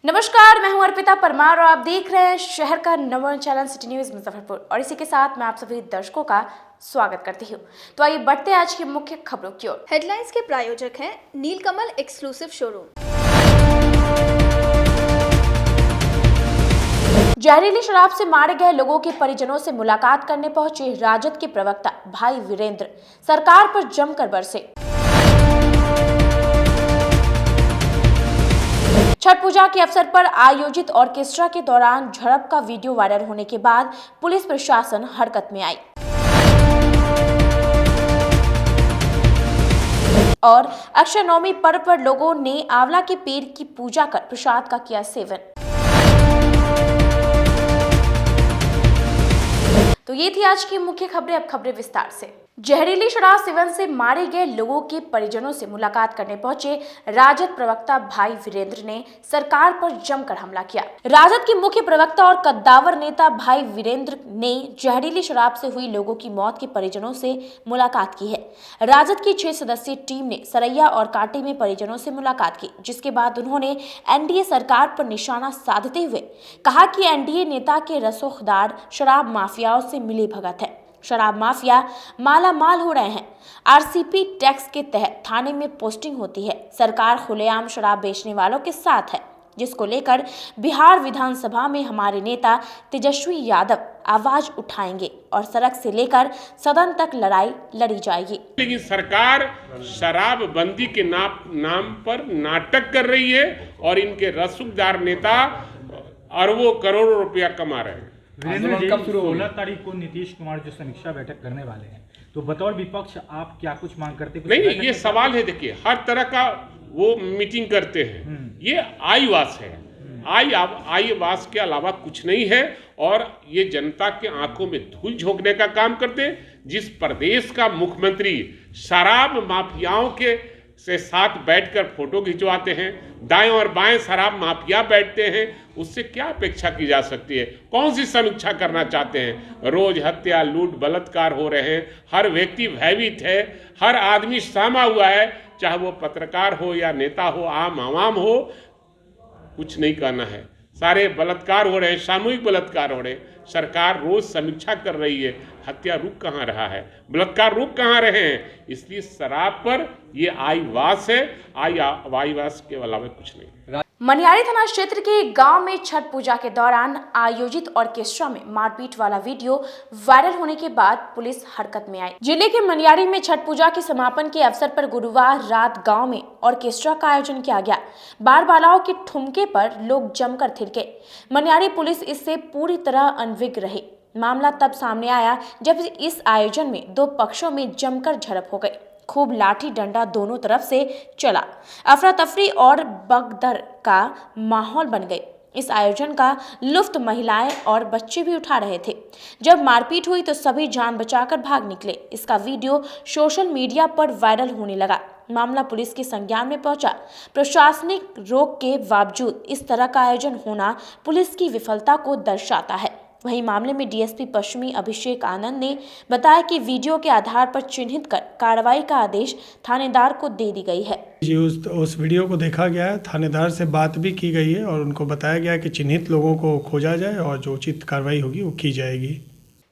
नमस्कार, मैं हूं अर्पिता परमार और आप देख रहे हैं शहर का number 1 channel city news Muzaffarpur और इसी के साथ मैं आप सभी दर्शकों का स्वागत करती हूं। तो आइए बढ़ते हैं आज की मुख्य खबरों की ओर। हेडलाइंस के प्रायोजक हैं नीलकमल एक्सक्लूसिव शोरूम। जहरीली शराब से मारे गए लोगों के परिजनों से मुलाकात करने पहुंचे राजद के प्रवक्ता भाई वीरेंद्र, सरकार पर जमकर बरसे। छठ पूजा के अवसर पर आयोजित ऑर्केस्ट्रा के दौरान झड़प का वीडियो वायरल होने के बाद पुलिस प्रशासन हरकत में आई और अक्षय नवमी पर्व पर लोगों ने आंवला के पेड़ की पूजा कर प्रसाद का किया सेवन। तो ये थी आज की मुख्य खबरें। अब खबरें विस्तार से। जहरीली शराब सेवन से मारे गए लोगों के परिजनों से मुलाकात करने पहुंचे राजद प्रवक्ता भाई वीरेंद्र ने सरकार पर जमकर हमला किया। राजद के मुख्य प्रवक्ता और कद्दावर नेता भाई वीरेंद्र ने जहरीली शराब से हुई लोगों की मौत के परिजनों से मुलाकात की है। राजद की 6 सदस्यीय टीम ने सरैया और कांटे में परिजनों से मुलाकात की, जिसके बाद उन्होंने एनडीए सरकार पर निशाना साधते हुए कहा कि एनडीए नेता के रसूखदार शराब माफियाओं से मिली भगत है। शराब माफिया माला माल हो रहे हैं। आरसीपी टैक्स के तहत थाने में पोस्टिंग होती है। सरकार खुलेआम शराब बेचने वालों के साथ है, जिसको लेकर बिहार विधानसभा में हमारे नेता तेजस्वी यादव आवाज उठाएंगे और सड़क से लेकर सदन तक लड़ाई लड़ी जाएगी। लेकिन सरकार शराबबंदी के नाम पर नाटक कर रही है और इनके रसूखदार नेता अरबों करोड़ों रुपया कमा रहे हैं। वीरेंद्र जी, 16 तारीख को नीतीश कुमार जो समीक्षा बैठक करने वाले हैं, तो बतौर विपक्ष आप क्या कुछ मांग करते? नहीं, ये सवाल है। देखिए, हर तरह का वो मीटिंग करते हैं। ये आईवास है। आईवास के अलावा कुछ नहीं है और ये जनता के आंखों में धूल झोंकने का काम करते हैं। जिस प्रदेश का मुख्यमंत्री शराब माफियाओं के से साथ बैठकर फोटो खिंचवाते हैं, दाएं और बाएं शराब माफिया बैठते हैं, उससे क्या अपेक्षा की जा सकती है? कौन सी समीक्षा करना चाहते हैं? रोज हत्या, लूट, बलात्कार हो रहे हैं। हर व्यक्ति भयभीत है, हर आदमी सहमा हुआ है, चाहे वो पत्रकार हो या नेता हो, आम आवाम हो। कुछ नहीं करना है। सारे बलात्कार हो रहे हैं, सामूहिक बलात्कार हो रहे हैं। सरकार रोज समीक्षा कर रही है। हत्या रुक कहाँ रहा है? बलात्कार रुक कहाँ रहे हैं? इसलिए शराब पर ये आईवास है। आईवास के अलावा कुछ नहीं। मनियारी थाना क्षेत्र के एक गांव में छठ पूजा के दौरान आयोजित ऑर्केस्ट्रा में मारपीट वाला वीडियो वायरल होने के बाद पुलिस हरकत में आई। जिले के मनियारी में छठ पूजा के समापन के अवसर पर गुरुवार रात गांव में ऑर्केस्ट्रा का आयोजन किया गया। बार बालाओं के ठुमके पर लोग जमकर थिरके। मनियारी पुलिस इससे पूरी तरह अनभिज्ञ रही। मामला तब सामने आया जब इस आयोजन में दो पक्षों में जमकर झड़प हो गई। खूब लाठी डंडा दोनों तरफ से चला। अफरा तफरी और भगदड़ का माहौल बन गई। इस आयोजन का लुत्फ महिलाएं और बच्चे भी उठा रहे थे। जब मारपीट हुई तो सभी जान बचाकर भाग निकले। इसका वीडियो सोशल मीडिया पर वायरल होने लगा। मामला पुलिस के संज्ञान में पहुंचा। प्रशासनिक रोक के बावजूद इस तरह का आयोजन होना पुलिस की विफलता को दर्शाता है। वहीं मामले में डीएसपी पश्चिमी अभिषेक आनंद ने बताया कि वीडियो के आधार पर चिन्हित कर कार्रवाई का आदेश थानेदार को दे दी गई है। जी, उस वीडियो को देखा गया है। थानेदार से बात भी की गई है और उनको बताया गया है कि चिन्हित लोगों को खोजा जाए और जो उचित कार्रवाई होगी वो की जाएगी।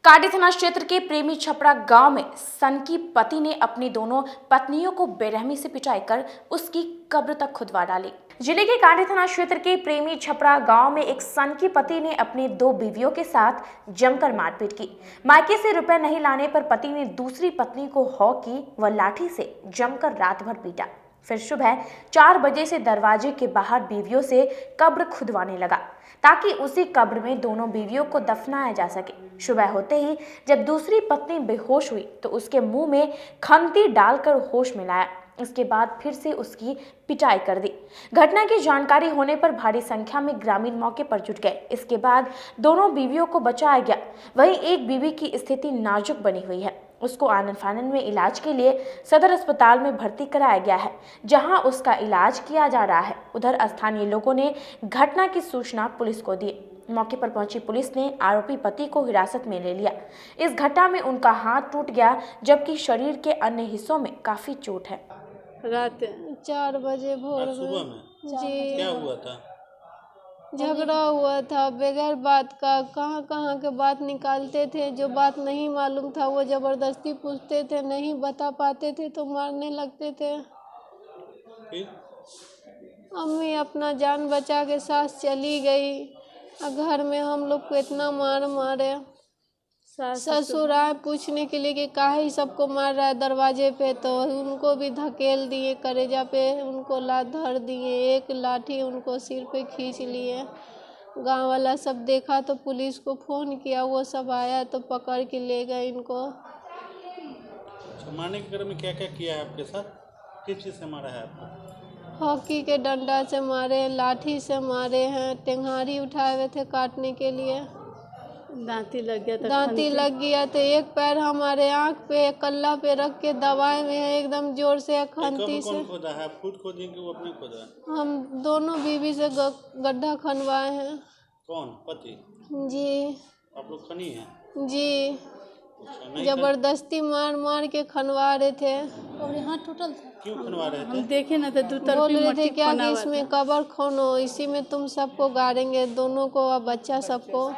काटी थाना क्षेत्र के प्रेमी छपरा गांव में सन की पति ने अपनी दोनों पत्नियों को बेरहमी से पिटाई कर उसकी कब्र तक खुदवा डाली। जिले के कांडी थाना क्षेत्र के प्रेमी छपरा गांव में एक सन की पति ने अपनी 2 बीवियों के साथ जमकर मारपीट की। मायके से रुपए नहीं लाने पर पति ने दूसरी पत्नी को हॉकी व लाठी से जमकर रात भर पीटा। फिर सुबह 4 बजे से दरवाजे के बाहर बीवियों से कब्र खुदवाने लगा ताकि उसी कब्र में दोनों बीवियों को दफनाया जा सके। सुबह होते ही जब दूसरी पत्नी बेहोश हुई तो उसके मुंह में खंती डालकर होश में लाया। इसके बाद फिर से उसकी पिटाई कर दी। घटना की जानकारी होने पर भारी संख्या में ग्रामीण मौके पर जुट गए। इसके बाद दोनों बीवियों को बचाया गया। वहीं एक बीवी की स्थिति नाजुक बनी हुई है। उसको आनन फानन में इलाज के लिए सदर अस्पताल में भर्ती कराया गया है, जहां उसका इलाज किया जा रहा है। उधर स्थानीय लोगों ने घटना की सूचना पुलिस को दी। मौके पर पहुंची पुलिस ने आरोपी पति को हिरासत में ले लिया। इस घटना में उनका हाथ टूट गया, जबकि शरीर के अन्य हिस्सों में काफी चोट है। रात 4 बजे भोर आज सुबह में जी क्या हुआ था? झगड़ा हुआ था बगैर बात का, कहाँ कहाँ के बात निकालते थे, जो बात नहीं मालूम था वो ज़बरदस्ती पूछते थे, नहीं बता पाते थे तो मारने लगते थे। अम्मी अपना जान बचा के सास चली गई और घर में हम लोग को इतना मार मारे। ससुर आए पूछने के लिए कि काहे सबको मार रहा है दरवाजे पे, तो उनको भी धकेल दिए, कलेजा पे उनको लात धर दिए, एक लाठी उनको सिर पे खींच लिए। गांव वाला सब देखा तो पुलिस को फ़ोन किया, वो सब आया तो पकड़ के ले गए इनको। मारने के क्रम में क्या क्या किया है आपके साथ, किस चीज़ से मारा है आपको? हॉकी के डंडा से मारे, लाठी से मारे हैं, टेंगारी उठाए हुए थे काटने के लिए, दांती लग गया तो एक पैर हमारे आँख पे कल्ला पे रख के दबाए हुए हैं एकदम जोर से, खंती से। कौन खोदा है, आप खुद खोदी कि वो अपने खोदा है? हम दोनों बीवी से गड्ढा खनवाए हैं। कौन, पति जी? आप लोग खनी हैं? जी, अच्छा, जबरदस्ती मार मार के खनवा रहे थे। और यहाँ टूटल था। क्यों खनवा रहे थे? देखे ना तो बोल रहे थे क्या कि इसमें कब्र खोनो, इसी में तुम सबको गाड़ेंगे, दोनों को और बच्चा सबको।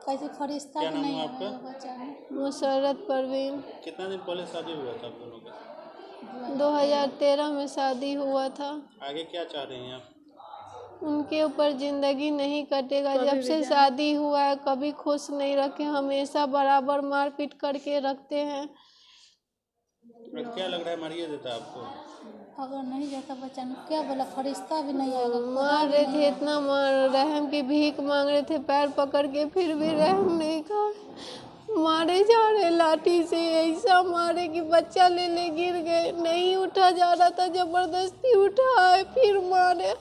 कैसे फरिश्ता क्या नाम है आपका? मुसर्रत परवीन। कितना दिन पहले शादी हुआ था आप दोनों का? 2013 में शादी हुआ था। आगे क्या चाह रही हैं आप? उनके ऊपर जिंदगी नहीं कटेगा, जब से शादी हुआ है कभी खुश नहीं रखे, हमेशा बराबर मारपीट करके रखते हैं। क्या लग रहा है मारिए देता आपको? अगर नहीं जाता बच्चा ने क्या बोला, फरिश्ता भी नहीं आएगा। मार रहे थे, इतना मार, रहम की भीख मांग रहे थे पैर पकड़ के, फिर भी रहम नहीं का, मारे जा रहे लाठी से, ऐसा मारे कि बच्चा ले गिर गए, नहीं उठा जा रहा था, जबरदस्ती उठाए फिर मारे,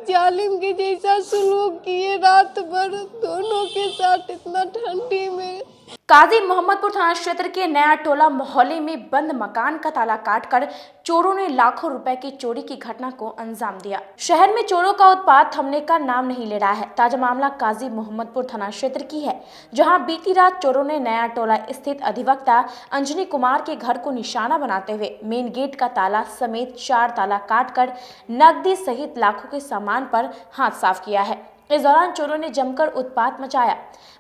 जालिम के जैसा सुलूक किए रात भर दोनों के साथ, इतना ठंडी में। काजी मोहम्मदपुर थाना क्षेत्र के नया टोला मोहल्ले में बंद मकान का ताला काटकर चोरों ने लाखों रुपए की चोरी की घटना को अंजाम दिया। शहर में चोरों का उत्पात थमने का नाम नहीं ले रहा है। ताजा मामला काजी मोहम्मदपुर थाना क्षेत्र की है, जहां बीती रात चोरों ने नया टोला स्थित अधिवक्ता अंजनी कुमार के घर को निशाना बनाते हुए मेन गेट का ताला समेत 4 ताला काटकर नकदी सहित लाखों के सामान पर हाथ साफ किया है। इस दौरान चोरों ने जमकर उत्पात मचाया।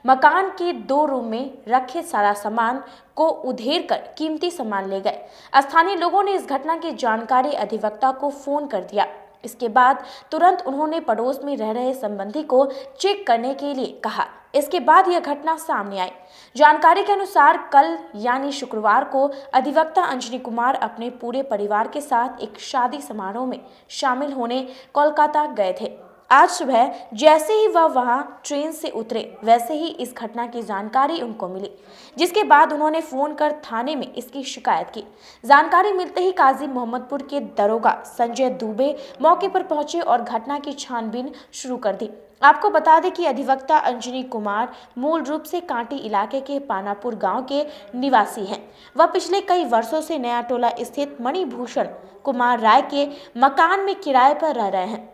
मकान के 2 रूम में रखे सारा सामान को उधेड़ कर कीमती सामान ले गए। स्थानीय लोगों ने इस घटना की जानकारी अधिवक्ता को फोन कर दिया। इसके बाद तुरंत उन्होंने पड़ोस में रह रहे संबंधी को चेक करने के लिए कहा। इसके बाद यह घटना सामने आई। जानकारी के अनुसार कल यानी शुक्रवार को अधिवक्ता अंजनी कुमार अपने पूरे परिवार के साथ एक शादी समारोह में शामिल होने कोलकाता गए थे। आज सुबह जैसे ही वह वहां ट्रेन से उतरे, वैसे ही इस घटना की जानकारी उनको मिली, जिसके बाद उन्होंने फोन कर थाने में इसकी शिकायत की। जानकारी मिलते ही काजी मोहम्मदपुर के दरोगा संजय दुबे मौके पर पहुंचे और घटना की छानबीन शुरू कर दी। आपको बता दें कि अधिवक्ता अंजनी कुमार मूल रूप से कांटी इलाके के पानापुर गांव के निवासी हैं। वह पिछले कई वर्षों से नया टोला स्थित मणिभूषण कुमार राय के मकान में किराए पर रह रहे हैं।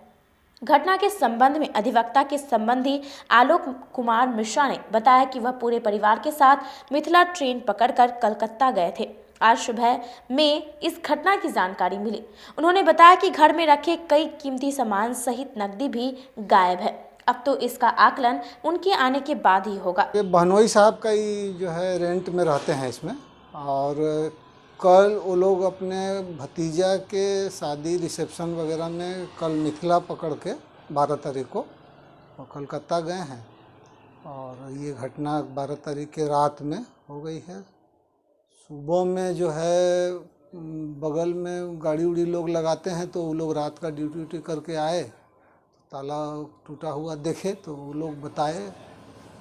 घटना के संबंध में अधिवक्ता के संबंधी आलोक कुमार मिश्रा ने बताया कि वह पूरे परिवार के साथ मिथिला ट्रेन पकड़कर कलकत्ता गए थे। आज सुबह में इस घटना की जानकारी मिली। उन्होंने बताया कि घर में रखे कई कीमती सामान सहित नकदी भी गायब है। अब तो इसका आकलन उनके आने के बाद ही होगा। बहनोई साहब का ही जो है रेंट में रहते हैं इसमें, और कल वो लोग अपने भतीजा के शादी रिसेप्शन वगैरह में कल मिथिला पकड़ के 12 तारीख को कलकत्ता गए हैं, और ये घटना 12 तारीख के रात में हो गई है। सुबह में जो है बगल में गाड़ी उड़ी लोग लगाते हैं, तो वो लोग रात का ड्यूटी करके आए, ताला टूटा हुआ देखे तो वो लोग बताए।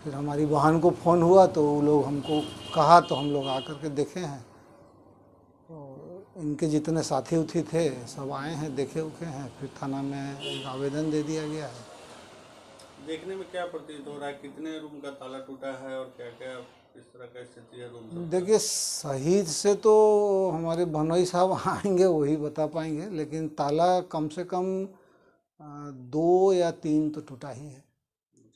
फिर हमारी बहन को फ़ोन हुआ तो वो लोग हमको कहा, तो हम लोग आकर के देखे हैं। इनके जितने साथी उथी थे सब आए हैं, देखे उखे हैं, फिर थाना में एक आवेदन दे दिया गया है। देखने में क्या प्रतीत हो रहा है, कितने रूम का ताला टूटा है और क्या क्या इस तरह का स्थिति है रूम? देखिए, सही से तो हमारे भनोई साहब आएंगे वही बता पाएंगे, लेकिन ताला कम से कम 2 या 3 तो टूटा ही है।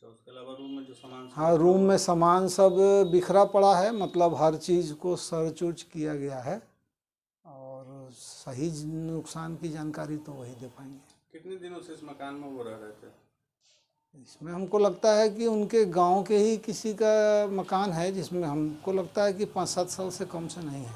उसके अलावा रूम में जो सामान, हाँ, रूम में सामान सब बिखरा पड़ा है, मतलब हर चीज़ को सर्च उर्च किया गया है, और सही नुकसान की जानकारी तो वही दे पाएंगे। कितने दिनों से इस मकान में वो रह रहे थे? इसमें हमको लगता है कि उनके गांव के ही किसी का मकान है, जिसमें हमको लगता है कि 5-7 साल से कम से नहीं है।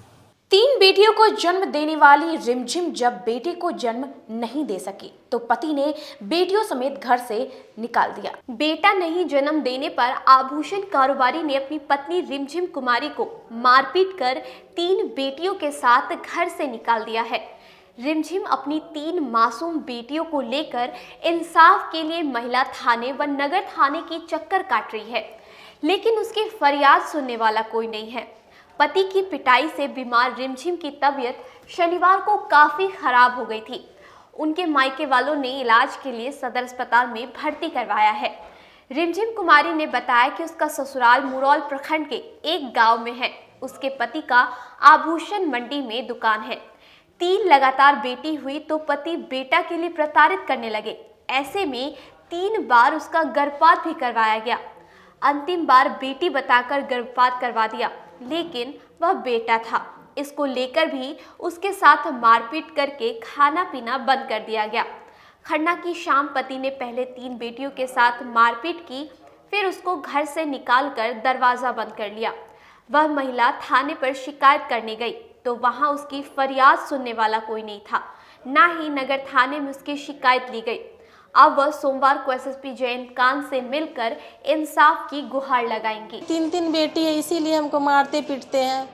3 बेटियों को जन्म देने वाली रिमझिम जब बेटे को जन्म नहीं दे सकी तो पति ने बेटियों समेत घर से निकाल दिया। बेटा नहीं जन्म देने पर आभूषण कारोबारी ने अपनी पत्नी रिमझिम कुमारी को मारपीट कर 3 बेटियों के साथ घर से निकाल दिया है। रिमझिम अपनी 3 मासूम बेटियों को लेकर इंसाफ के लिए महिला थाने व नगर थाने की चक्कर काट रही है, लेकिन उसकी फरियाद सुनने वाला कोई नहीं है। पति की पिटाई से बीमार रिमझिम की तबीयत शनिवार को काफी खराब हो गई थी। उनके मायके वालों ने इलाज के लिए सदर अस्पताल में भर्ती करवाया है। रिमझिम कुमारी ने बताया कि उसका ससुराल मुरौल प्रखंड के एक गांव में है। उसके पति का आभूषण मंडी में दुकान है। 3 लगातार बेटी हुई तो पति बेटा के लिए प्रताड़ित करने लगे। ऐसे में 3 बार उसका गर्भपात भी करवाया गया। अंतिम बार बेटी बताकर गर्भपात करवा दिया, लेकिन वह बेटा था। इसको लेकर भी उसके साथ मारपीट करके खाना पीना बंद कर दिया गया। खन्ना की शाम पति ने पहले 3 बेटियों के साथ मारपीट की, फिर उसको घर से निकालकर दरवाजा बंद कर लिया। वह महिला थाने पर शिकायत करने गई तो वहां उसकी फरियाद सुनने वाला कोई नहीं था, ना ही नगर थाने में उसकी शिकायत ली गई। अब वह सोमवार को एसएसपी जयंतकांत से मिलकर इंसाफ की गुहार लगाएंगी। 3 बेटी है, इसीलिए हमको मारते पीटते हैं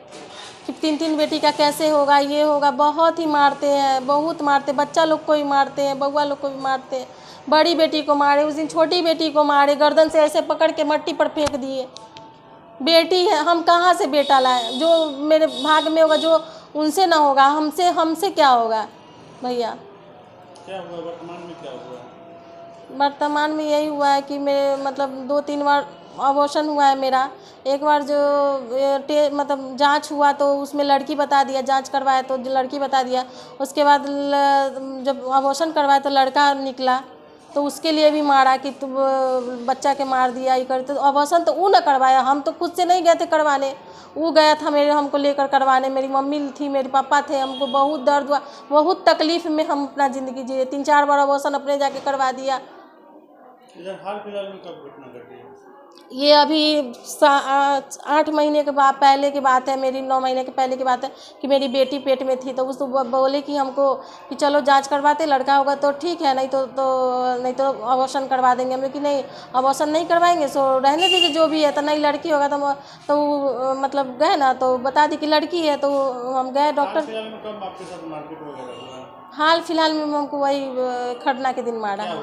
कि 3 बेटी का कैसे होगा, ये होगा। बहुत ही मारते हैं, बहुत मारते। बच्चा लोग को भी मारते हैं, बउआ लोग को भी मारते हैं। बड़ी बेटी को मारे, उस दिन छोटी बेटी को मारे, गर्दन से ऐसे पकड़ के मट्टी पर फेंक दिए। बेटी है, हम कहाँ से बेटा लाए? जो मेरे भाग में होगा, जो उनसे ना होगा, हमसे क्या होगा भैया? क्या हुआ वर्तमान में, क्या हुआ? वर्तमान में यही हुआ है कि मेरे मतलब 2-3 बार अबॉर्शन हुआ है मेरा। एक बार जो मतलब जांच हुआ तो उसमें लड़की बता दिया, जांच करवाया तो लड़की बता दिया। उसके बाद जब अबॉर्शन करवाया तो लड़का निकला, तो उसके लिए भी मारा कि तुम बच्चा के मार दिया, ये करते। तो अबॉर्शन तो वो ना करवाया, हम तो खुद से नहीं गए थे करवाने, वो गया था हमको लेकर करवाने। मेरी मम्मी थी, मेरे पापा थे। हमको बहुत दर्द हुआ, बहुत तकलीफ में हम अपना ज़िंदगी जिए। 3-4 बार अबॉर्शन अपने जाके करवा दिया। इधर हाल फिलहाल में कब घटना घटी है? ये अभी 8 महीने के बाद पहले की बात है, मेरी 9 महीने के पहले की बात है कि मेरी बेटी पेट में थी। तो उस बोले कि हमको कि चलो जांच करवाते, लड़का होगा तो ठीक है, नहीं तो अबॉर्शन करवा देंगे। हम कि नहीं, अबॉर्शन नहीं करवाएंगे, सो रहने दीजिए जो भी है। तो नहीं, लड़की होगा तो मतलब गए ना, तो बता दी कि लड़की है। तो हम गए डॉक्टर। हाल फिलहाल में हमको वही खरना के दिन मारा है।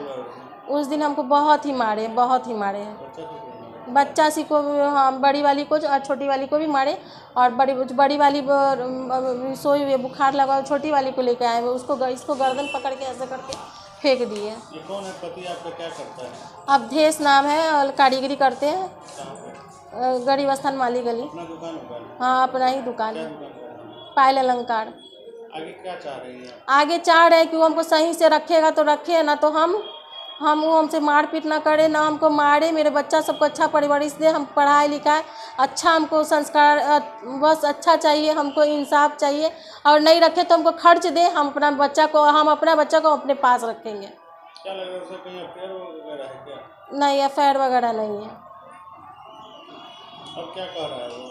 उस दिन हमको बहुत ही मारे हैं। बच्चा सी को, हाँ, बड़ी वाली को और छोटी वाली को भी मारे। और बड़ी वाली सोई हुई, बुखार लगा, छोटी वाली को लेकर आए, इसको गर्दन पकड़ के ऐसे करके फेंक दिए। ये कौन है पति आपका, क्या करता है? अवधेश नाम है और कारीगरी करते हैं, गरीब स्थान माली गली। अपना दुकान होगा? हाँ, अपना ही दुकान है, पायल अलंकार। आगे क्या चाह रही हैं? आगे चाह रहे हैं कि वो हमको सही से रखेगा तो रखे, ना तो वो हमसे मारपीट ना करे, ना हमको मारे। मेरे बच्चा सबको अच्छा परवरिश दे, हम पढ़ाए लिखाए, अच्छा हमको संस्कार बस अच्छा चाहिए, हमको इंसाफ चाहिए। और नहीं रखे तो हमको खर्च दे, हम अपना बच्चा को अपने पास रखेंगे। क्या लग रहा है, कहीं अफेयर वगैरह है क्या? नहीं, अफेयर वगैरह नहीं है। अब क्या कह रहा है वो?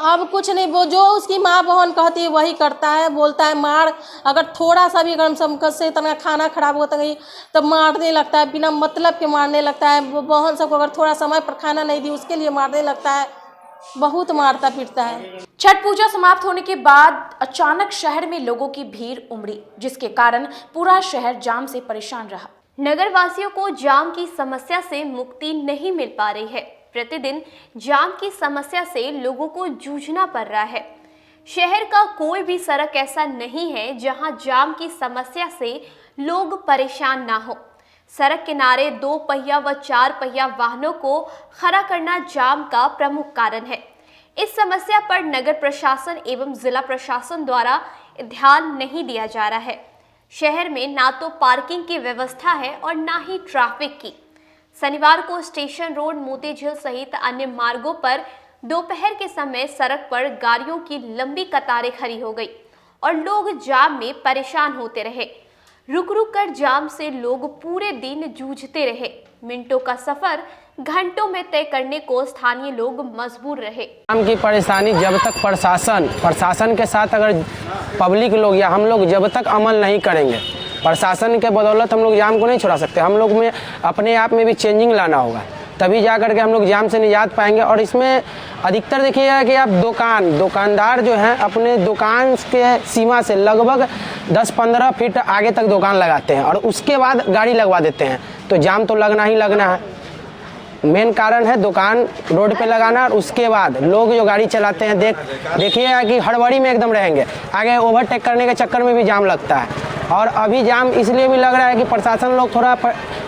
अब कुछ नहीं, वो जो उसकी माँ बहन कहती है वही करता है, बोलता है मार। अगर थोड़ा सा भी अगर हम से इतना खाना खराब होता नहीं तब मारने लगता है, बिना मतलब के मारने लगता है। वो बहन सबको अगर थोड़ा समय पर खाना नहीं दी उसके लिए मारने लगता है, बहुत मारता पीटता है। छठ पूजा समाप्त होने के बाद अचानक शहर में लोगों की भीड़ उमड़ी, जिसके कारण पूरा शहर जाम से परेशान रहा। नगर वासियों को जाम की समस्या से मुक्ति नहीं मिल पा रही है। प्रतिदिन जाम की समस्या से लोगों को जूझना पड़ रहा है। शहर का कोई भी सड़क ऐसा नहीं है जहां जाम की समस्या से लोग परेशान ना हो। सड़क किनारे 2 पहिया व 4 पहिया वाहनों को खड़ा करना जाम का प्रमुख कारण है। इस समस्या पर नगर प्रशासन एवं जिला प्रशासन द्वारा ध्यान नहीं दिया जा रहा है। शहर में ना तो पार्किंग की व्यवस्था है और ना ही ट्रैफिक की। शनिवार को स्टेशन रोड, मोती झील सहित अन्य मार्गों पर दोपहर के समय सड़क पर गाड़ियों की लंबी कतारें खड़ी हो गई और लोग जाम में परेशान होते रहे। रुक रुक कर जाम से लोग पूरे दिन जूझते रहे। मिनटों का सफर घंटों में तय करने को स्थानीय लोग मजबूर रहे। जाम की परेशानी जब तक प्रशासन के साथ अगर पब्लिक लोग या हम लोग जब तक अमल नहीं करेंगे, प्रशासन के बदौलत हम लोग जाम को नहीं छुड़ा सकते। हम लोग में अपने आप में भी चेंजिंग लाना होगा, तभी जा करके हम लोग जाम से निजात पाएंगे। और इसमें अधिकतर देखिएगा कि आप दुकानदार जो हैं अपने दुकान के सीमा से लगभग 10-15 फीट आगे तक दुकान लगाते हैं और उसके बाद गाड़ी लगवा देते हैं, तो जाम तो लगना ही लगना है। मेन कारण है दुकान रोड पे लगाना और उसके बाद लोग जो गाड़ी चलाते हैं देखिएगा कि हड़बड़ी में एकदम रहेंगे, आगे ओवरटेक करने के चक्कर में भी जाम लगता है। और अभी जाम इसलिए भी लग रहा है कि प्रशासन लोग थोड़ा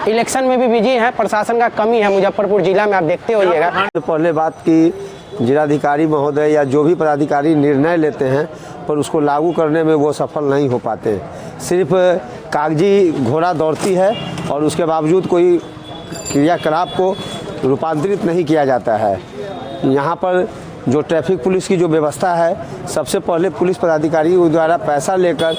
इलेक्शन में भी बिजी है, प्रशासन का कमी है मुजफ्फरपुर जिला में, आप देखते होइएगा। तो पहले बात की जिलाधिकारी महोदय या जो भी पदाधिकारी निर्णय लेते हैं पर उसको लागू करने में वो सफल नहीं हो पाते। सिर्फ कागजी घोड़ा दौड़ती है और उसके बावजूद कोई क्रियाकलाप को रूपांतरित नहीं किया जाता है। यहाँ पर जो ट्रैफिक पुलिस की जो व्यवस्था है, सबसे पहले पुलिस पदाधिकारी द्वारा पैसा लेकर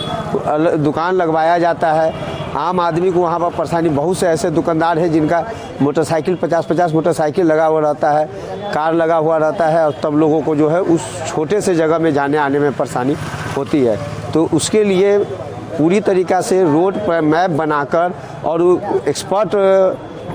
दुकान लगवाया जाता है। आम आदमी को वहाँ पर परेशानी, बहुत से ऐसे दुकानदार हैं जिनका मोटरसाइकिल 50-50 मोटरसाइकिल लगा हुआ रहता है, कार लगा हुआ रहता है, और तब लोगों को जो है उस छोटे से जगह में जाने आने में परेशानी होती है। तो उसके लिए पूरी तरीक़ा से रोड पर मैप बनाकर और एक्सपर्ट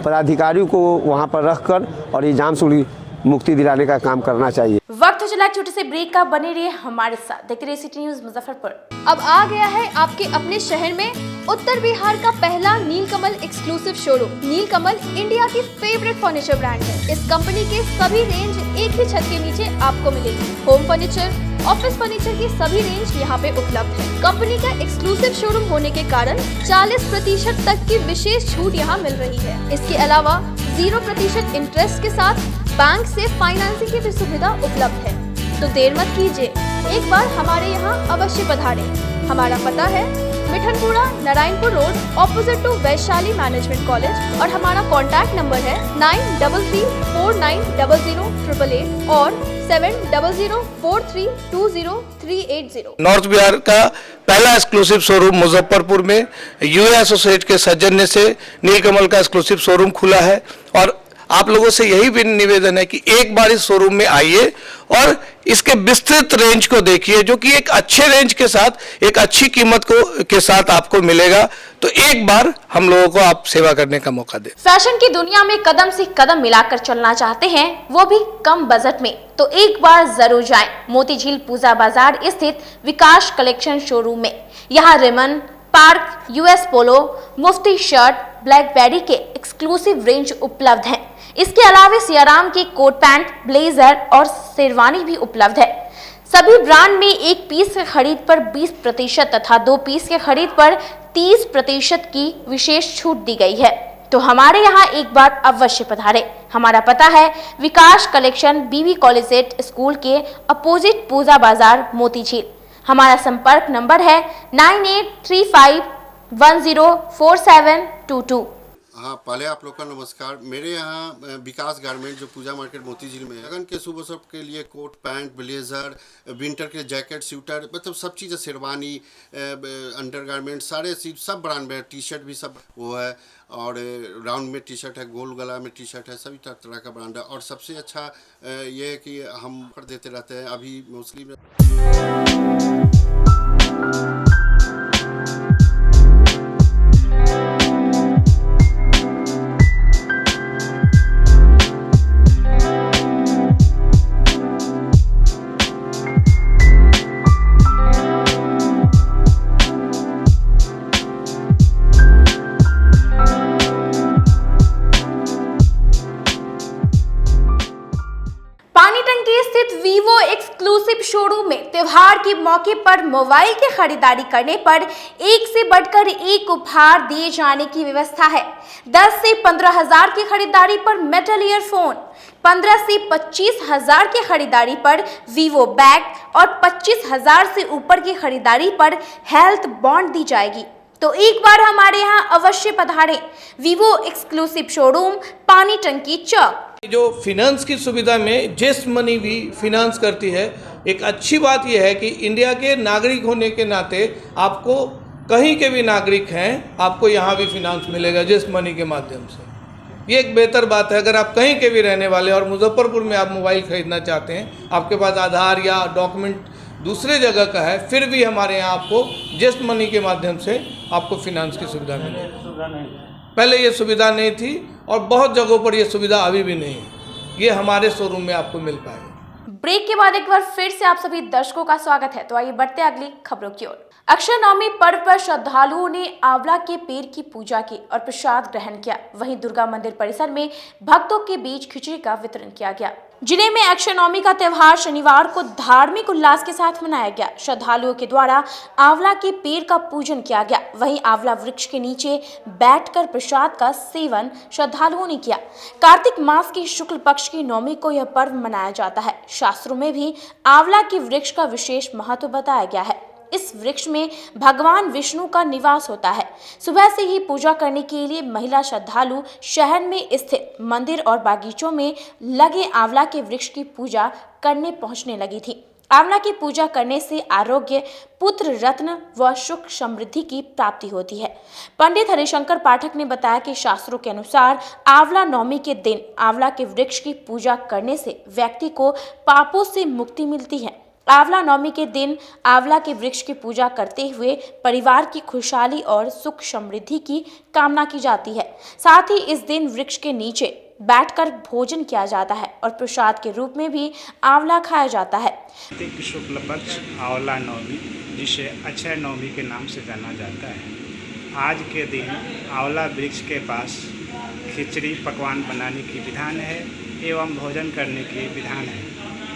पदाधिकारियों को वहाँ पर रखकर और ये जाम से मुक्ति दिलाने का काम करना चाहिए। वक्त चला एक छोटे से ब्रेक का, बने रहिए हमारे साथ, देखते रहिए सिटी न्यूज़ मुजफ्फरपुर। अब आ गया है आपके अपने शहर में उत्तर बिहार का पहला नीलकमल एक्सक्लूसिव शोरूम। नीलकमल इंडिया की फेवरेट फर्नीचर ब्रांड है। इस कंपनी के सभी रेंज एक ही छत के नीचे आपको मिलेगी। होम फर्नीचर, ऑफिस फर्नीचर की सभी रेंज यहाँ पे उपलब्ध है। कंपनी का एक्सक्लूसिव शोरूम होने के कारण 40% तक की विशेष छूट यहाँ मिल रही है। इसके अलावा 0% इंटरेस्ट के साथ बैंक से फाइनेंसिंग की भी सुविधा उपलब्ध है। तो देर मत कीजिए, एक बार हमारे यहाँ अवश्य पधारें। हमारा पता है Mithanpura, Narayanpur road, opposite to Vaishali management college, और हमारा कॉन्टैक्ट नंबर है 9334900888 और 7004320380। नॉर्थ बिहार का पहला एक्सक्लूसिव शोरूम मुजफ्फरपुर में यूए एसोसिएट के सौजन्य से नीलकमल का एक्सक्लूसिव शोरूम खुला है। और आप लोगों से यही भी निवेदन है कि एक बार इस शोरूम में आइए और इसके विस्तृत रेंज को देखिए, जो कि एक अच्छे रेंज के साथ एक अच्छी कीमत के साथ आपको मिलेगा। तो एक बार हम लोगों को आप सेवा करने का मौका दें। फैशन की दुनिया में कदम से कदम मिलाकर चलना चाहते हैं, वो भी कम बजट में, तो एक बार जरूर जाएं मोतीझील पूजा बाजार स्थित विकास कलेक्शन शोरूम में। यहाँ रेमन, पार्क, यूएस पोलो, मुफ्ती शर्ट, ब्लैकबेरी के एक्सक्लूसिव रेंज उपलब्ध हैं। इसके अलावा सियाराम के कोट पैंट, ब्लेजर और शेरवानी भी उपलब्ध है। सभी ब्रांड में एक पीस के खरीद पर 20% तथा 2 पीस के खरीद पर 30% की विशेष छूट दी गई है। तो हमारे यहाँ एक बार अवश्य पधारे। हमारा पता है विकास कलेक्शन, बीबी कॉलेज स्कूल के अपोजिट पूजा बाजार, मोतीझील। हमारा संपर्क नंबर है 9835104722। हाँ, पहले आप लोग का नमस्कार। मेरे यहाँ विकास गारमेंट जो पूजा मार्केट मोतीझील में है, लगन के शुभ अवसर के लिए कोट पैंट, ब्लेजर, विंटर के जैकेट, स्वेटर, मतलब सब चीज़, शेरवानी, अंडर गारमेंट, सारे चीज सब ब्रांड में, टी शर्ट भी सब वो है, और राउंड में टी शर्ट है, गोल गला में टी शर्ट है, सभी तरह का ब्रांड है। और सबसे अच्छा ये है कि हम ऑफर देते रहते हैं। अभी मोस्टली वीवो एक्सक्लूसिव शोरूम में त्योहार के मौके पर मोबाइल की खरीदारी करने पर एक से बढ़कर एक उपहार दिए जाने की व्यवस्था है। 10 से 15 हजार की खरीदारी पर मेटल ईयरफोन, 15 से 25 हजार की खरीदारी पर वीवो बैग और 25 हजार से ऊपर की खरीदारी पर हेल्थ बॉन्ड दी जाएगी। तो एक बार हमारे यहाँ अवश्य पधारें। वीवो एक्सक्लूसिव शोरूम, पानी टंकी चौक। जो फिनांस की सुविधा में जेस मनी भी फिनांस करती है। एक अच्छी बात यह है कि इंडिया के नागरिक होने के नाते आपको कहीं के भी नागरिक हैं आपको यहाँ भी फिनांस मिलेगा जिस मनी के माध्यम से। ये एक बेहतर बात है। अगर आप कहीं के भी रहने वाले और मुजफ्फरपुर में आप मोबाइल ख़रीदना चाहते हैं, आपके पास आधार या डॉक्यूमेंट दूसरे जगह का है, फिर भी हमारे यहाँ आपको जिस मनी के माध्यम से आपको फिनांस की सुविधा मिलेगी। पहले ये सुविधा नहीं थी और बहुत जगहों पर ये सुविधा अभी भी नहीं है। ये हमारे शोरूम में आपको मिल पाएगा। ब्रेक के बाद एक बार फिर से आप सभी दर्शकों का स्वागत है। तो आइए बढ़ते अगली खबरों की ओर। अक्षय नवमी पर्व पर श्रद्धालुओं ने आंवला के पेड़ की पूजा की और प्रसाद ग्रहण किया। वहीं दुर्गा मंदिर परिसर में भक्तों के बीच खिचड़ी का वितरण किया गया। जिले में अक्षय नवमी का त्यौहार शनिवार को धार्मिक उल्लास के साथ मनाया गया। श्रद्धालुओं के द्वारा आंवला के पेड़ का पूजन किया गया। वहीं आंवला वृक्ष के नीचे बैठकर प्रसाद का सेवन श्रद्धालुओं ने किया। कार्तिक मास की शुक्ल पक्ष की नवमी को यह पर्व मनाया जाता है। शास्त्रों में भी आंवला के वृक्ष का विशेष महत्व बताया गया है। इस वृक्ष में भगवान विष्णु का निवास होता है। सुबह से ही पूजा करने के लिए महिला श्रद्धालु शहर में स्थित मंदिर और बागीचों में लगे आंवला के वृक्ष की पूजा करने पहुंचने लगी थी। आंवला की पूजा करने से आरोग्य, पुत्र रत्न व सुख समृद्धि की प्राप्ति होती है। पंडित हरिशंकर पाठक ने बताया कि शास्त्रों के अनुसार आंवला नवमी के दिन आंवला के वृक्ष की पूजा करने से व्यक्ति को पापों से मुक्ति मिलती है। आंवला नवमी के दिन आंवला के वृक्ष की पूजा करते हुए परिवार की खुशहाली और सुख समृद्धि की कामना की जाती है। साथ ही इस दिन वृक्ष के नीचे बैठकर भोजन किया जाता है और प्रसाद के रूप में भी आंवला खाया जाता है। कार्तिक शुक्ल पक्ष आंवला नवमी, जिसे अक्षय नवमी के नाम से जाना जाता है। आज के दिन आंवला वृक्ष के पास खिचड़ी पकवान बनाने की विधान है एवं भोजन करने की विधान है।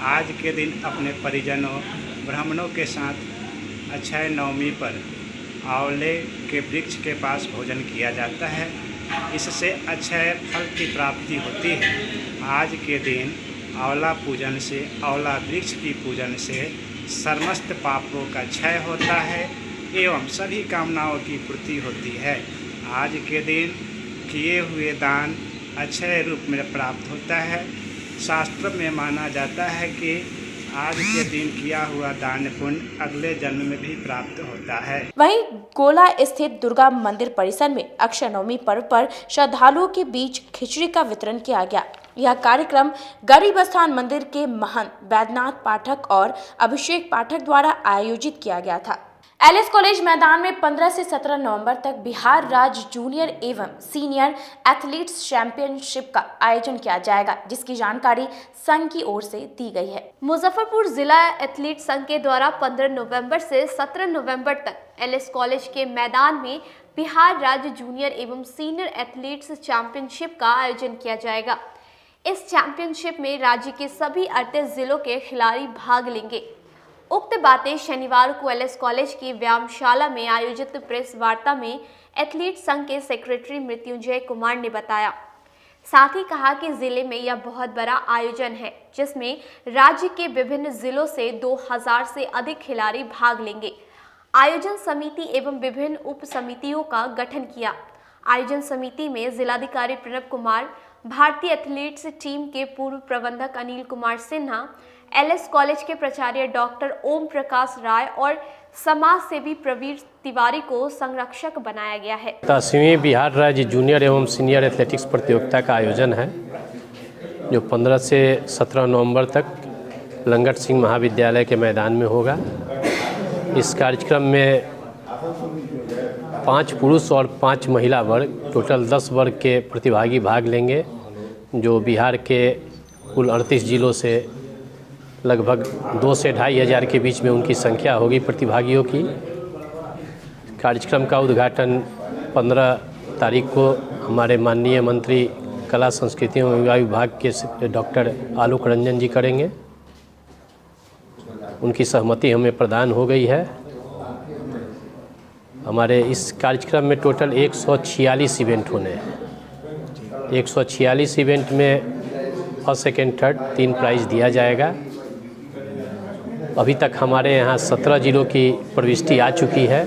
आज के दिन अपने परिजनों ब्राह्मणों के साथ अक्षय नवमी पर आंवले के वृक्ष के पास भोजन किया जाता है। इससे अक्षय फल की प्राप्ति होती है। आज के दिन आंवला पूजन से, आंवला वृक्ष की पूजन से समस्त पापों का क्षय होता है एवं सभी कामनाओं की पूर्ति होती है। आज के दिन किए हुए दान अक्षय रूप में प्राप्त होता है। शास्त्र में माना जाता है कि आज के दिन किया हुआ दान पुण्य अगले जन्म में भी प्राप्त होता है। वहीं गोला स्थित दुर्गा मंदिर परिसर में अक्षय नवमी पर्व पर श्रद्धालुओं के बीच खिचड़ी का वितरण किया गया। यह कार्यक्रम गरीब स्थान मंदिर के महंत वैद्यनाथ पाठक और अभिषेक पाठक द्वारा आयोजित किया गया था। एलएस कॉलेज मैदान में 15 से 17 नवंबर तक बिहार राज्य जूनियर एवं सीनियर एथलीट्स चैंपियनशिप का आयोजन किया जाएगा, जिसकी जानकारी संघ की ओर से दी गई है। मुजफ्फरपुर जिला एथलीट संघ के द्वारा 15 नवंबर से 17 नवंबर तक एलएस कॉलेज के मैदान में बिहार राज्य जूनियर एवं सीनियर एथलीट्स चैंपियनशिप का आयोजन किया जाएगा। इस चैंपियनशिप में राज्य के सभी 38 जिलों के खिलाड़ी भाग लेंगे। उक्त बातें शनिवार को एलएस कॉलेज की व्यायामशाला में आयोजित प्रेस वार्ता में एथलीट संघ के सेक्रेटरी मृत्युंजय कुमार ने बताया। साथ ही कहा कि जिले में यह बहुत बड़ा आयोजन है, जिसमें राज्य के विभिन्न जिलों से 2000 से अधिक खिलाड़ी भाग लेंगे। आयोजन समिति एवं विभिन्न उप समितियों का गठन किया। आयोजन समिति में जिलाधिकारी प्रणव कुमार, भारतीय एथलीट्स टीम के पूर्व प्रबंधक अनिल कुमार सिन्हा, एलएस कॉलेज के प्राचार्य डॉक्टर ओम प्रकाश राय और समाज सेवी प्रवीर तिवारी को संरक्षक बनाया गया है। 10वीं बिहार राज्य जूनियर एवं सीनियर एथलेटिक्स प्रतियोगिता का आयोजन है, जो 15 से 17 नवंबर तक लंगट सिंह महाविद्यालय के मैदान में होगा। इस कार्यक्रम में 5 पुरुष और 5 महिला वर्ग, टोटल 10 वर्ग के प्रतिभागी भाग लेंगे, जो बिहार के कुल 38 जिलों से लगभग 2 से 2.5 हज़ार के बीच में उनकी संख्या होगी प्रतिभागियों की। कार्यक्रम का उद्घाटन 15 तारीख को हमारे माननीय मंत्री कला संस्कृति एवं युवा विभाग के डॉक्टर आलोक रंजन जी करेंगे। उनकी सहमति हमें प्रदान हो गई है। हमारे इस कार्यक्रम में टोटल 146 इवेंट होने हैं। 146 इवेंट में फर्स्ट, सेकेंड, थर्ड 3 प्राइज़ दिया जाएगा। अभी तक हमारे यहाँ 17 जिलों की प्रविष्टि आ चुकी है,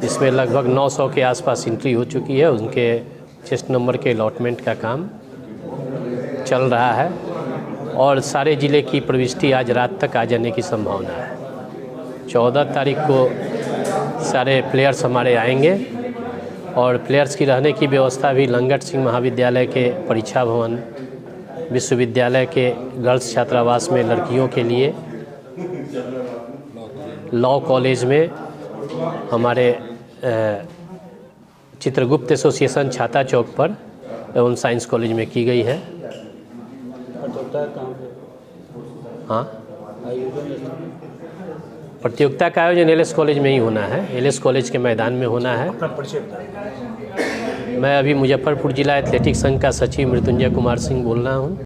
जिसमें लगभग 900 के आसपास एंट्री हो चुकी है। उनके चेस्ट नंबर के अलॉटमेंट का काम चल रहा है और सारे ज़िले की प्रविष्टि आज रात तक आ जाने की संभावना है। 14 तारीख को सारे प्लेयर्स हमारे आएंगे और प्लेयर्स की रहने की व्यवस्था भी लंगट सिंह महाविद्यालय के परीक्षा भवन, विश्वविद्यालय के गर्ल्स छात्रावास में लड़कियों के लिए, लॉ कॉलेज में, हमारे चित्रगुप्त एसोसिएशन छाता चौक पर एवं साइंस कॉलेज में की गई है। हाँ, प्रतियोगिता का आयोजन एलएस कॉलेज में ही होना है, एलएस कॉलेज के मैदान में होना है। मैं अभी मुजफ्फरपुर जिला एथलेटिक्स संघ का सचिव मृत्युंजय कुमार सिंह बोल रहा हूँ।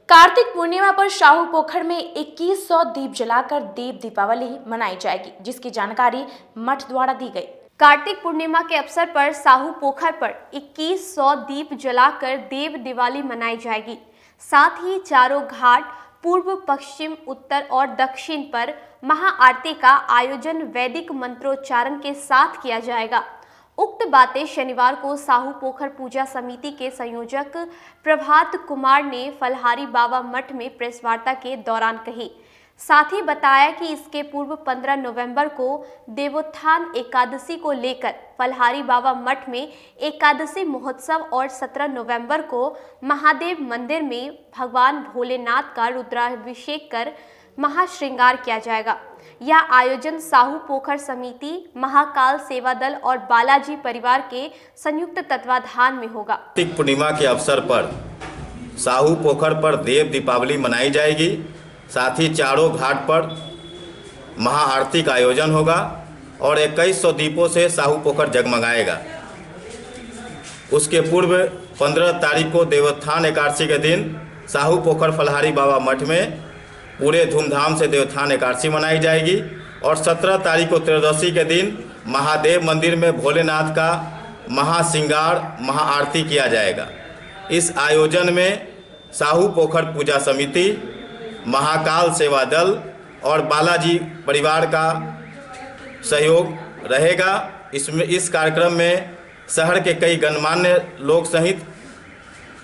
कार्तिक पूर्णिमा पर शाहू पोखर में 2100 दीप जलाकर देव दीपावली मनाई जाएगी, जिसकी जानकारी मठ द्वारा दी गई। कार्तिक पूर्णिमा के अवसर पर साहू पोखर पर 2100 दीप जलाकर देव दिवाली मनाई जाएगी। साथ ही चारों घाट पूर्व, पश्चिम, उत्तर और दक्षिण पर महाआरती का आयोजन वैदिक मंत्रोच्चारण के साथ किया जाएगा। उक्त बातें शनिवार को साहू पोखर पूजा समिति के संयोजक प्रभात कुमार ने फलहारी बाबा मठ में प्रेस वार्ता के दौरान कही। साथ ही बताया कि इसके पूर्व 15 नवंबर को देवोत्थान एकादशी को लेकर फलहारी बाबा मठ में एकादशी महोत्सव और 17 नवंबर को महादेव मंदिर में भगवान भोलेनाथ का रुद्राभिषेक कर महाश्रृंगार किया जाएगा। यह आयोजन साहू पोखर समिति, महाकाल सेवा दल और बालाजी परिवार के संयुक्त तत्वाधान में होगा। कार्तिक पूर्णिमा के अवसर पर साहू पोखर पर देव दीपावली मनाई जाएगी। साथ ही चारों घाट पर महाआरती का आयोजन होगा और 2100 दीपों से साहू पोखर जगमगाएगा। उसके पूर्व 15 तारीख को देवोत्थान एकादशी के दिन साहू पोखर फलहारी बाबा मठ में पूरे धूमधाम से देवोत्थान एकादशी मनाई जाएगी और 17 तारीख को त्रयोदशी के दिन महादेव मंदिर में भोलेनाथ का महाश्रृंगार महाआरती किया जाएगा। इस आयोजन में साहू पोखर पूजा समिति, महाकाल सेवा दल और बालाजी परिवार का सहयोग रहेगा। इस कार्यक्रम में शहर के कई गणमान्य लोग सहित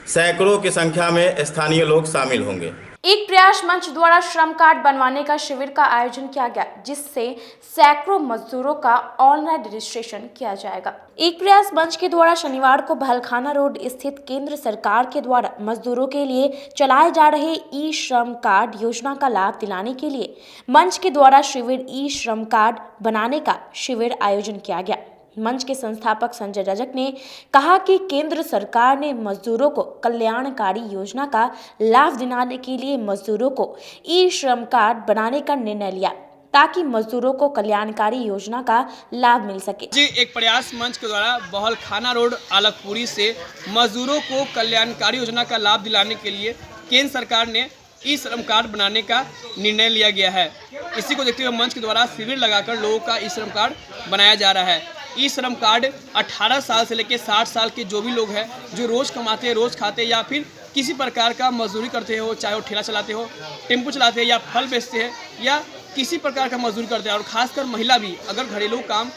सैकड़ों की संख्या में स्थानीय लोग शामिल होंगे। एक प्रयास मंच द्वारा श्रम कार्ड बनवाने का शिविर का आयोजन किया गया, जिससे सैकड़ों मजदूरों का ऑनलाइन रजिस्ट्रेशन किया जाएगा। एक प्रयास मंच के द्वारा शनिवार को भलखाना रोड स्थित केंद्र सरकार के द्वारा मजदूरों के लिए चलाए जा रहे ई श्रम कार्ड योजना का लाभ दिलाने के लिए मंच के द्वारा शिविर ई श्रम कार्ड बनाने का शिविर आयोजन किया गया। मंच के संस्थापक संजय रजक ने कहा कि केंद्र सरकार ने मजदूरों को कल्याणकारी योजना का लाभ दिलाने के लिए मजदूरों को ई श्रम कार्ड बनाने का निर्णय लिया, ताकि मजदूरों को कल्याणकारी योजना का लाभ मिल सके। जी, एक प्रयास मंच के द्वारा बहलखाना रोड आलकपुरी से मजदूरों को कल्याणकारी योजना का लाभ दिलाने के लिए केंद्र सरकार ने ई श्रम कार्ड बनाने का निर्णय लिया गया है। इसी को देखते हुए मंच के द्वारा शिविर लगाकर लोगों का ई श्रम कार्ड बनाया जा रहा है। ई श्रम कार्ड 18 साल से लेकर 60 साल के जो भी लोग हैं, जो रोज़ कमाते हैं, रोज़ खाते हैं या फिर किसी प्रकार का मजदूरी करते हो, चाहे वो ठेला चलाते हो, टेम्पो चलाते हैं या फल बेचते हैं या किसी प्रकार का मजदूरी करते हैं, और ख़ासकर महिला भी अगर घरेलू काम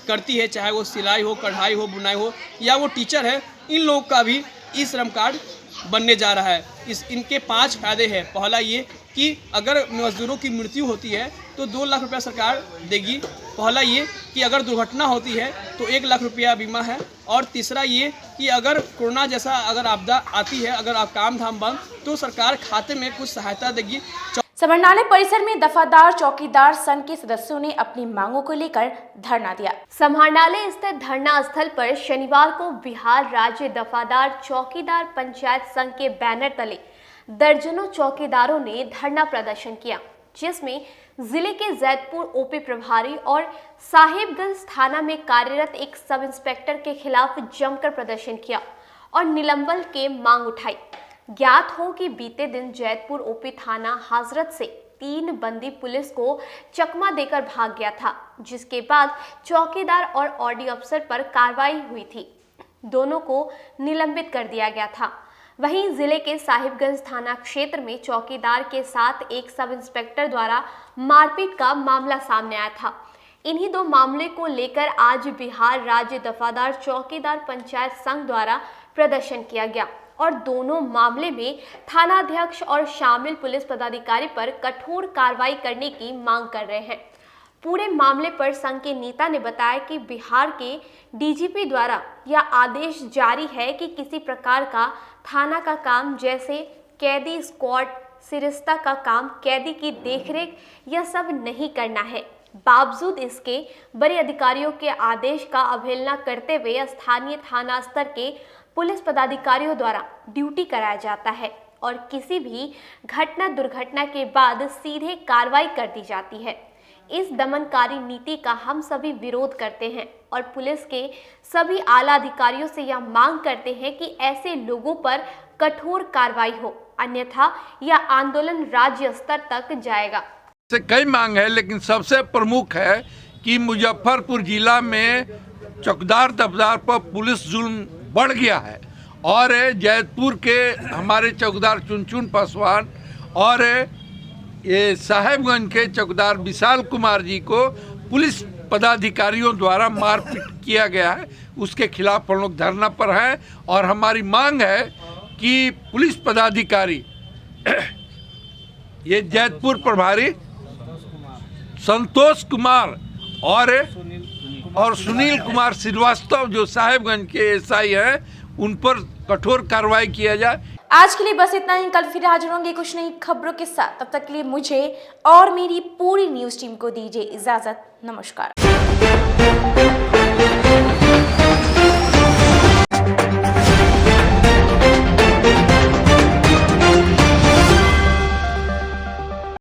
करती है, चाहे वो सिलाई हो, कढ़ाई हो, बुनाई हो या वो टीचर है, इन लोगों का भी ई श्रम कार्ड बनने जा रहा है। इनके 5 फायदे हैं। पहला ये कि अगर मजदूरों की मृत्यु होती है तो 2 लाख रुपया सरकार देगी। पहला ये कि अगर दुर्घटना होती है तो 1 लाख रुपया बीमा है। और तीसरा ये कि अगर कोरोना जैसा अगर आपदा आती है, अगर आप काम धाम बंद, तो सरकार खाते में कुछ सहायता देगी। समरनालय परिसर में दफादार चौकीदार संघ के सदस्यों ने अपनी मांगों को लेकर धरना दिया। समरनालय स्थित धरना स्थल पर शनिवार को बिहार राज्य दफादार चौकीदार पंचायत संघ के बैनर तले दर्जनों चौकीदारों ने धरना प्रदर्शन किया। जिसमें जिले के जैतपुर ओपी प्रभारी और साहिबगंज थाना में कार्यरत एक सब इंस्पेक्टर के खिलाफ जमकर प्रदर्शन किया और निलंबन के मांग उठाई। ज्ञात हो कि बीते दिन जैतपुर ओपी थाना हाजरत से 3 बंदी पुलिस को चकमा देकर भाग गया था, जिसके बाद चौकीदार और ऑडी अफसर पर कार्रवाई हुई थी। दोनों को निलंबित कर दिया गया था। वहीं जिले के साहिबगंज थाना क्षेत्र में चौकीदार के साथ एक सब इंस्पेक्टर द्वारा मारपीट का मामला सामने आया था। इन्हीं 2 मामले को लेकर आज बिहार राज्य दफादार चौकीदार पंचायत संघ द्वारा प्रदर्शन किया गया और दोनों मामले में थानाध्यक्ष और शामिल पुलिस पदाधिकारी पर कठोर कार्रवाई करने की मांग कर रहे हैं। पूरे मामले पर संघ के नेता ने बताया कि बिहार के डीजीपी द्वारा यह आदेश जारी है कि किसी प्रकार का थाना का काम जैसे कैदी स्क्वाड, सिरिस्ता का काम, कैदी की देखरेख, यह सब नहीं करना है। बावजूद इसके बड़े अधिकारियों के आदेश का अवहेलना करते हुए स्थानीय थाना स्तर के पुलिस पदाधिकारियों द्वारा ड्यूटी कराया जाता है और किसी भी घटना दुर्घटना के बाद सीधे कार्रवाई कर दी जाती है। इस दमनकारी नीति का हम सभी विरोध करते हैं और पुलिस के सभी आला अधिकारियों से यह मांग करते हैं कि ऐसे लोगों पर कठोर कार्रवाई हो, अन्यथा यह आंदोलन राज्य स्तर तक जाएगा। से कई मांग है, लेकिन सबसे प्रमुख है कि मुजफ्फरपुर जिला में चौकीदार दफ्तर पर पुलिस जुल्म बढ़ गया है और जैतपुर के हमारे चौकीदार चुनचुन पासवान और ये साहेबगंज के चौकीदार विशाल कुमार जी को पुलिस पदाधिकारियों द्वारा मारपीट किया गया है। उसके खिलाफ हम लोग धरना पर हैं और हमारी मांग है कि पुलिस पदाधिकारी ये जैतपुर प्रभारी संतोष कुमार और सुनील कुमार श्रीवास्तव जो साहेबगंज के एसआई हैं, उन पर कठोर कार्रवाई किया जाए। आज के लिए बस इतना ही। कल फिर हाजिर होंगे कुछ नई खबरों के साथ। तब तक के लिए मुझे और मेरी पूरी न्यूज़ टीम को दीजिए इजाजत। नमस्कार।